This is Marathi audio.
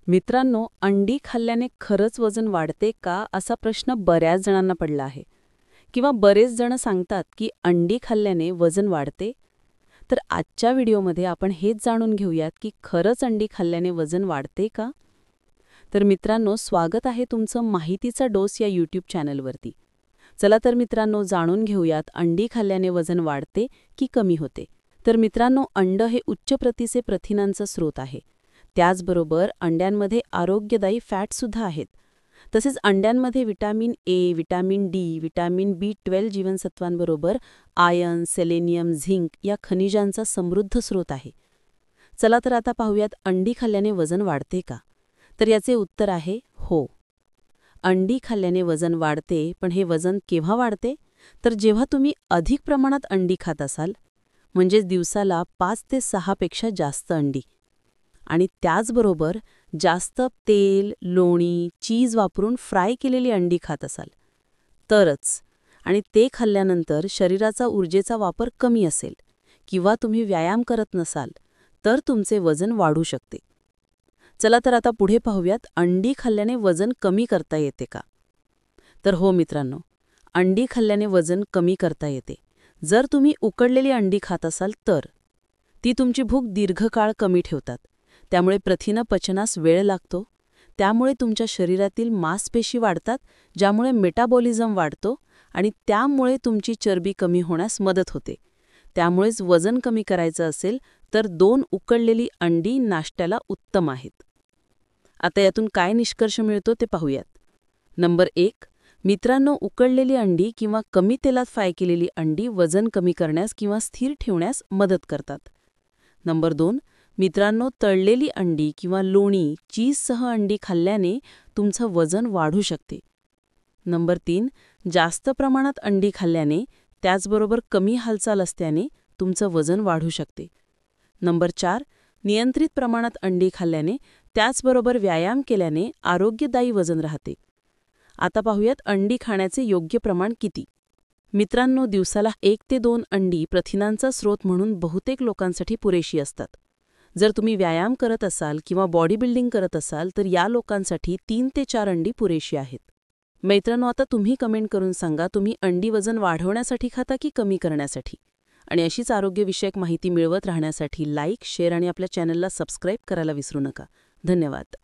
मित्रांनो, अंडी खाल्ल्याने खरंच वजन वाढते का असा प्रश्न बऱ्याच जणांना पडला आहे. किंवा बरेच जण सांगतात की अंडी खाल्ल्याने वजन वाढते. तर आजच्या व्हिडिओमध्ये आपण हेच जाणून घेऊयात की खरंच अंडी खाल्ल्याने वजन वाढते का. तर मित्रांनो, स्वागत आहे तुमचं माहितीचा डोस या यूट्यूब चॅनलवरती. चला तर मित्रांनो, जाणून घेऊयात अंडी खाल्ल्याने वजन वाढते की कमी होते. तर मित्रांनो, अंड हे उच्च प्रतीचे प्रथिनांचा स्रोत आहे. त्याचबरोबर अंड्यांमध्ये आरोग्यदायी फॅटसुद्धा आहेत. तसेच अंड्यांमध्ये vitamin A, vitamin D, vitamin बी12 जीवनसत्वांबरोबर आयर्न, सेलेनियम, झिंक या खनिजांचा समृद्ध स्रोत आहे. चला तर आता पाहूयात, अंडी खाल्ल्याने वजन वाढते का. तर याचे उत्तर आहे हो. अंडी खाल्ल्याने वजन वाढते, पण हे वजन केव्हा वाढते? तर जेव्हा तुम्ही अधिक प्रमाणात अंडी खात असाल, म्हणजेच दिवसाला 5 ते 6 पेक्षा जास्त अंडी, आणि त्याचबरोबर जास्त तेल, लोणी, चीज वापरून फ्राय केलेली अंडी खात असाल तरच. आणि ते खाल्ल्यानंतर शरीराचा ऊर्जेचा वापर कमी असेल किंवा तुम्ही व्यायाम करत नसाल तर तुमचे वजन वाढू शकते. चला तर आता पुढे पाहूयात, अंडी खाल्ल्याने वजन कमी करता येते का. तर हो मित्रांनो, अंडी खाल्ल्याने वजन कमी करता येते. जर तुम्ही उकडलेली अंडी खात असाल तर ती तुमची भूक दीर्घकाळ कमी ठेवतात. त्यामुळे प्रथिनं पचनास वेळ लागतो. त्यामुळे तुमच्या शरीरातील मांसपेशी वाढतात, ज्यामुळे मेटाबॉलिझम वाढतो आणि त्यामुळे तुमची चरबी कमी होण्यास मदत होते. त्यामुळेच वजन कमी करायचं असेल तर 2 उकडलेली अंडी नाश्त्याला उत्तम आहेत. आता यातून काय निष्कर्ष मिळतो ते पाहूयात. नंबर 1, मित्रांनो, उकडलेली अंडी किंवा कमी तेलात फ्राय केलेली अंडी वजन कमी करण्यास किंवा स्थिर ठेवण्यास मदत करतात. नंबर 2, मित्रांनो, तळलेली अंडी किंवा लोणी, चीजसह अंडी खाल्ल्याने तुमचं वजन वाढू शकते. नंबर 3, जास्त प्रमाणात अंडी खाल्ल्याने, त्याचबरोबर कमी हालचाल असल्याने तुमचं वजन वाढू शकते. नंबर 4, नियंत्रित प्रमाणात अंडी खाल्ल्याने, त्याचबरोबर व्यायाम केल्याने आरोग्यदायी वजन राहते. आता पाहूयात, अंडी खाण्याचे योग्य प्रमाण किती. मित्रांनो, दिवसाला 1 ते 2 अंडी प्रथिनांचा स्रोत म्हणून बहुतेक लोकांसाठी पुरेशी असतात. जर तुम्ही व्यायाम करत असाल किंवा बॉडी बिल्डिंग करत असाल तर या लोकांसाठी 3 ते 4 अंडी पुरेशी आहेत. मित्रांनो, आता तुम्ही कमेंट करून सांगा, तुम्ही अंडी वजन वाढवण्यासाठी खाता की कमी करण्यासाठी. आणि अशीच आरोग्यविषयक माहिती मिळवत राहण्यासाठी लाईक, शेअर आणि आपल्या चॅनलला सबस्क्राईब करायला विसरू नका. धन्यवाद.